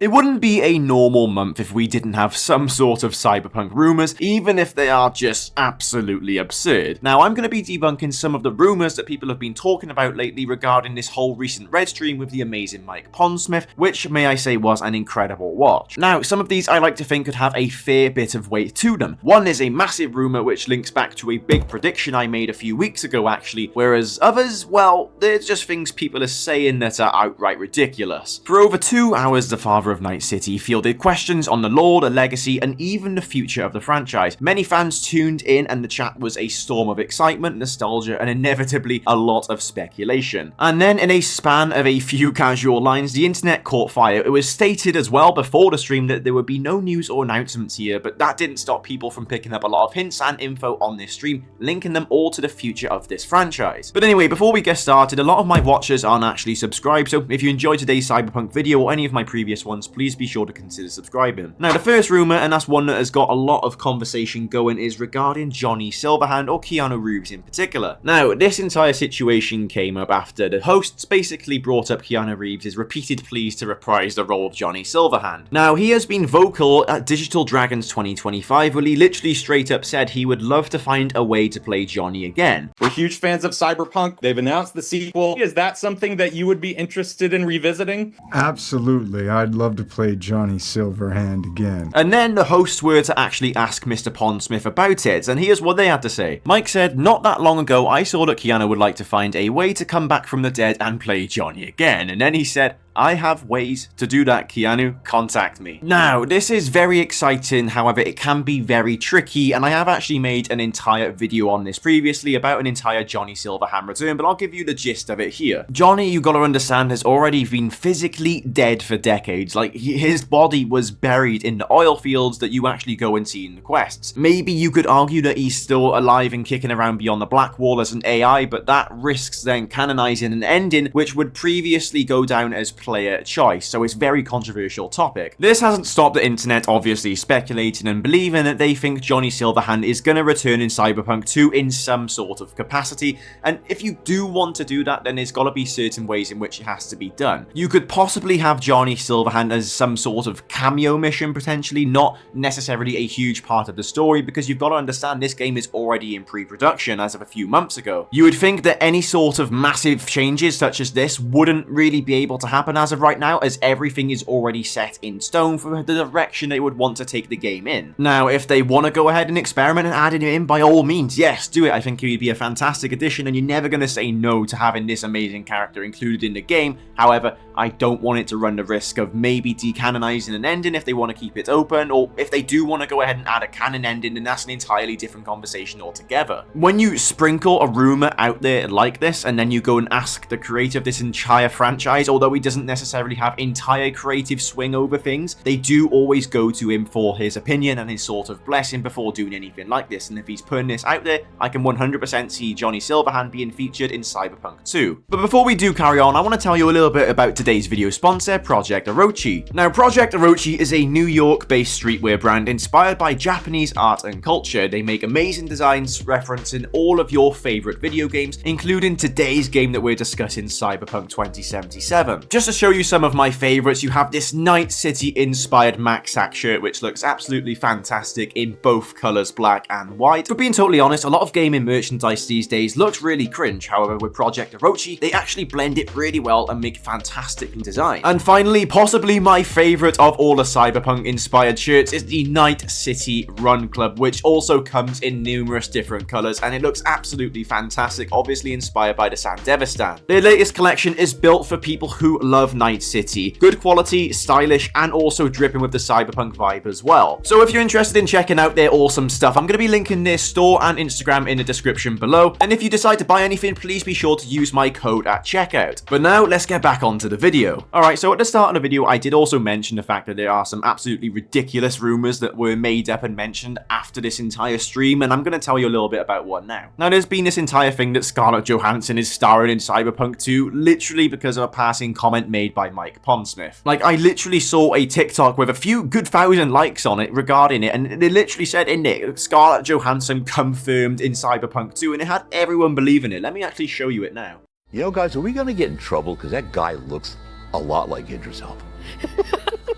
It wouldn't be a normal month if we didn't have some sort of Cyberpunk rumors, even if they are just absolutely absurd. Now, I'm going to be debunking some of the rumors that people have been talking about lately regarding this whole recent RedStream with the amazing Mike Pondsmith, which, may I say, was an incredible watch. Now, some of these I like to think could have a fair bit of weight to them. One is a massive rumor which links back to a big prediction I made a few weeks ago, actually, whereas others, well, they're just things people are saying that are outright ridiculous. For over 2 hours, the father of Night City fielded questions on the lore, the legacy, and even the future of the franchise. Many fans tuned in, and the chat was a storm of excitement, nostalgia, and inevitably a lot of speculation. And then, in a span of a few casual lines, the internet caught fire. It was stated as well before the stream that there would be no news or announcements here, but that didn't stop people from picking up a lot of hints and info on this stream, linking them all to the future of this franchise. But anyway, before we get started, a lot of my watchers aren't actually subscribed, so if you enjoyed today's Cyberpunk video or any of my previous ones, please be sure to consider subscribing. Now, the first rumor, and that's one that has got a lot of conversation going, is regarding Johnny Silverhand, or Keanu Reeves in particular. Now, this entire situation came up after the hosts basically brought up Keanu Reeves' repeated pleas to reprise the role of Johnny Silverhand. Now, he has been vocal at Digital Dragons 2025, where he literally straight up said he would love to find a way to play Johnny again. We're huge fans of Cyberpunk. They've announced the sequel. Is that something that you would be interested in revisiting? Absolutely. I'd love to play Johnny Silverhand again. And then the hosts were to actually ask Mr. Pondsmith about it, and here's what they had to say. Mike said, "Not that long ago, I saw that Keanu would like to find a way to come back from the dead and play Johnny again." And then he said, "I have ways to do that, Keanu. Contact me." Now, this is very exciting, however, it can be very tricky, and I have actually made an entire video on this previously about an entire Johnny Silverhand return, but I'll give you the gist of it here. Johnny, you gotta understand, has already been physically dead for decades. Like, his body was buried in the oil fields that you actually go and see in the quests. Maybe you could argue that he's still alive and kicking around beyond the Black Wall as an AI, but that risks then canonizing an ending which would previously go down as player choice, so it's a very controversial topic. This hasn't stopped the internet obviously speculating and believing that they think Johnny Silverhand is going to return in Cyberpunk 2 in some sort of capacity, and if you do want to do that, then there's got to be certain ways in which it has to be done. You could possibly have Johnny Silverhand as some sort of cameo mission potentially, not necessarily a huge part of the story, because you've got to understand this game is already in pre-production as of a few months ago. You would think that any sort of massive changes such as this wouldn't really be able to happen as of right now, as everything is already set in stone for the direction they would want to take the game in. Now, if they want to go ahead and experiment and add it in, by all means, yes, do it. I think it would be a fantastic addition, and you're never going to say no to having this amazing character included in the game. However, I don't want it to run the risk of maybe decanonizing an ending if they want to keep it open, or if they do want to go ahead and add a canon ending, then that's an entirely different conversation altogether. When you sprinkle a rumor out there like this, and then you go and ask the creator of this entire franchise, although he doesn't necessarily have entire creative swing over things, they do always go to him for his opinion and his sort of blessing before doing anything like this, and if he's putting this out there, I can 100% see Johnny Silverhand being featured in Cyberpunk 2. But before we do carry on, I want to tell you a little bit about today's video sponsor, Project Orochi. Now, Project Orochi is a New York-based streetwear brand inspired by Japanese art and culture. They make amazing designs referencing all of your favorite video games, including today's game that we're discussing, Cyberpunk 2077. Just to show you some of my favorites, you have this Night City inspired Maxac shirt, which looks absolutely fantastic in both colors, black and white. For being totally honest, a lot of gaming merchandise these days looks really cringe. However, with Project Orochi, they actually blend it really well and make fantastic design. And finally, possibly my favorite of all the Cyberpunk inspired shirts is the Night City Run Club, which also comes in numerous different colors, and it looks absolutely fantastic, obviously inspired by the Sandevistan. Their latest collection is built for people who love Night City. Good quality, stylish, and also dripping with the Cyberpunk vibe as well. So if you're interested in checking out their awesome stuff, I'm going to be linking their store and Instagram in the description below, and if you decide to buy anything, please be sure to use my code at checkout. But now, let's get back onto the video. Alright, so at the start of the video, I did also mention the fact that there are some absolutely ridiculous rumors that were made up and mentioned after this entire stream, and I'm going to tell you a little bit about one now. Now, there's been this entire thing that Scarlett Johansson is starring in Cyberpunk 2, literally because of a passing comment made by Mike Pondsmith. Like, I literally saw a TikTok with a few good thousand likes on it regarding it, and they literally said in it, Scarlett Johansson confirmed in Cyberpunk 2, and it had everyone believing it. Let me actually show you it now. You know, guys, are we going to get in trouble? Because that guy looks a lot like Idris Elba.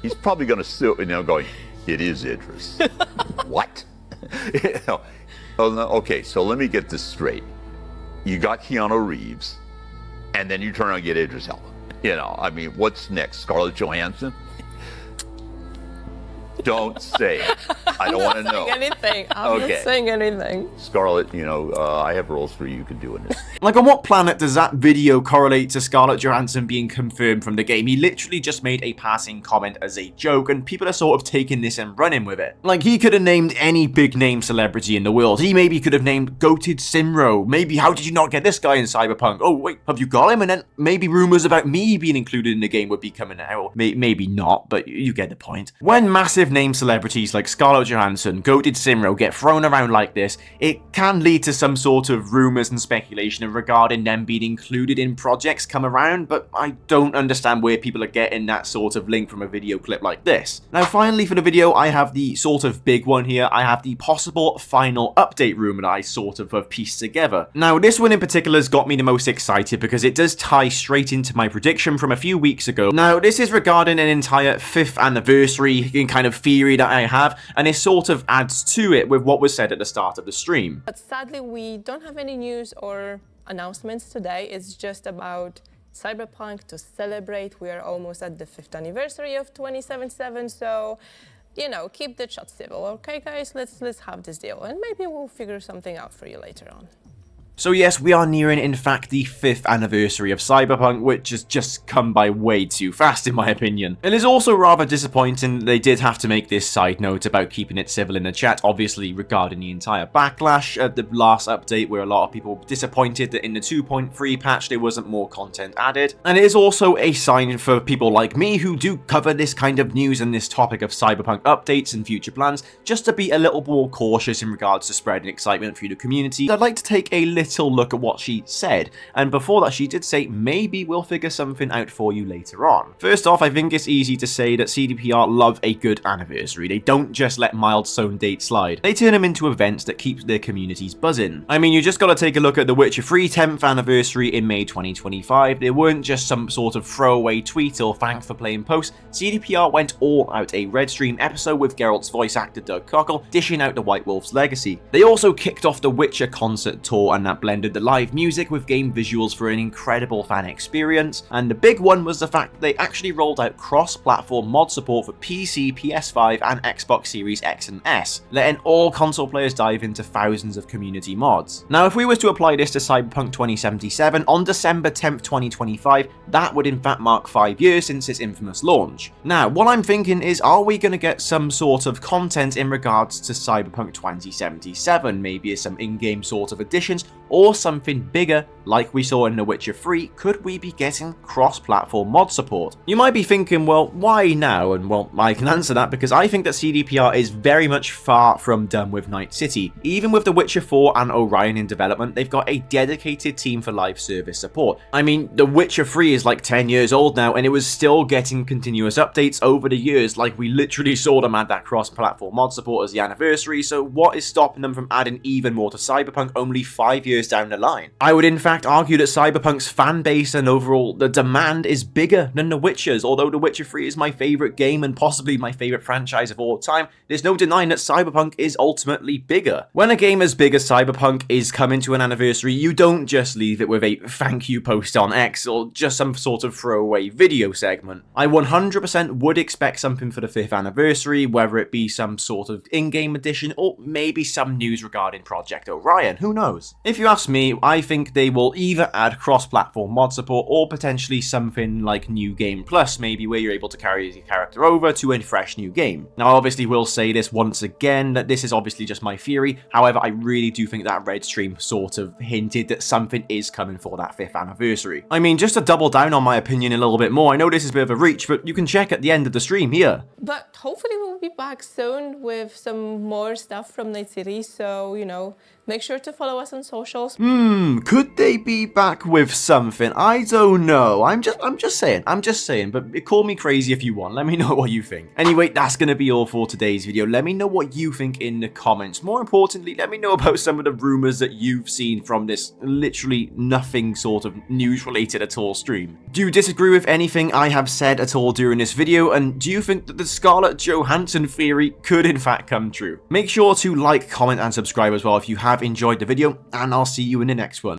he's probably going to sit, going, it is Idris. What? Oh, no, okay, so let me get this straight. You got Keanu Reeves, and then you turn around and get Idris Elba. I mean, what's next? Scarlett Johansson? Don't say it. I don't want to know. I'm not saying anything. Scarlett, I have roles for you. You can do it. Like, on what planet does that video correlate to Scarlett Johansson being confirmed from the game? He literally just made a passing comment as a joke, and people are sort of taking this and running with it. Like, he could have named any big name celebrity in the world. He maybe could have named Goated Simro. Maybe, how did you not get this guy in Cyberpunk? Oh, wait, have you got him? And then maybe rumors about me being included in the game would be coming out. Or maybe not, but you get the point. When massive name celebrities like Scarlett Johansson, Goated Simro get thrown around like this, it can lead to some sort of rumors and speculation regarding them being included in projects come around, but I don't understand where people are getting that sort of link from a video clip like this. Now finally for the video, I have the sort of big one here. I have the possible final update rumor that I sort of have pieced together. Now this one in particular has got me the most excited because it does tie straight into my prediction from a few weeks ago. Now this is regarding an entire 5th anniversary kind of theory that I have, and it sort of adds to it with what was said at the start of the stream. But sadly, we don't have any news or announcements today. It's just about Cyberpunk to celebrate. We are almost at the 5th anniversary of 2077, so keep the chat civil, okay guys? Let's have this deal, and maybe we'll figure something out for you later on. So yes, we are nearing, in fact, the 5th anniversary of Cyberpunk, which has just come by way too fast, in my opinion. It is also rather disappointing they did have to make this side note about keeping it civil in the chat, obviously regarding the entire backlash at the last update, where a lot of people were disappointed that in the 2.3 patch there wasn't more content added. And it is also a sign for people like me who do cover this kind of news and this topic of Cyberpunk updates and future plans, just to be a little more cautious in regards to spreading excitement through the community. I'd like to take a little look at what she said, and before that she did say maybe we'll figure something out for you later on. First off, I think it's easy to say that CDPR love a good anniversary. They don't just let milestone dates slide. They turn them into events that keep their communities buzzing. I mean, you just gotta take a look at The Witcher 3 10th anniversary in May 2025. They weren't just some sort of throwaway tweet or thanks for playing post. CDPR went all out, a RedStream episode with Geralt's voice actor Doug Cockle dishing out the White Wolf's legacy. They also kicked off the Witcher concert tour, and that blended the live music with game visuals for an incredible fan experience, and the big one was the fact that they actually rolled out cross-platform mod support for PC, PS5 and Xbox Series X and S, letting all console players dive into thousands of community mods. Now if we were to apply this to Cyberpunk 2077 on December 10th 2025, that would in fact mark 5 years since its infamous launch. Now what I'm thinking is, are we going to get some sort of content in regards to Cyberpunk 2077, maybe some in-game sort of additions, or something bigger like we saw in The Witcher 3? Could we be getting cross-platform mod support? You might be thinking, well, why now? And well, I can answer that because I think that CDPR is very much far from done with Night City. Even with The Witcher 4 and Orion in development, they've got a dedicated team for live service support. I mean, The Witcher 3 is like 10 years old now, and it was still getting continuous updates over the years. Like, we literally saw them add that cross-platform mod support as the anniversary, so what is stopping them from adding even more to Cyberpunk only 5 years down the line? I would in fact argue that Cyberpunk's fan base and overall the demand is bigger than The Witcher's. Although The Witcher 3 is my favourite game and possibly my favourite franchise of all time, there's no denying that Cyberpunk is ultimately bigger. When a game as big as Cyberpunk is coming to an anniversary, you don't just leave it with a thank you post on X or just some sort of throwaway video segment. I 100% would expect something for the 5th anniversary, whether it be some sort of in-game edition or maybe some news regarding Project Orion, who knows? If you ask me, I think they will either add cross-platform mod support or potentially something like New Game Plus, maybe where you're able to carry your character over to a fresh new game. Now I obviously will say this once again, that this is obviously just my theory, however I really do think that RedStream sort of hinted that something is coming for that 5th anniversary. I mean, just to double down on my opinion a little bit more, I know this is a bit of a reach, but you can check at the end of the stream here. But hopefully we'll be back soon with some more stuff from Night City, so Make sure to follow us on socials. Could they be back with something? I don't know. I'm just saying, but call me crazy if you want. Let me know what you think. Anyway, that's going to be all for today's video. Let me know what you think in the comments. More importantly, let me know about some of the rumors that you've seen from this literally nothing sort of news related at all stream. Do you disagree with anything I have said at all during this video? And do you think that the Scarlett Johansson theory could in fact come true? Make sure to like, comment, and subscribe as well if you have enjoyed the video, and I'll see you in the next one.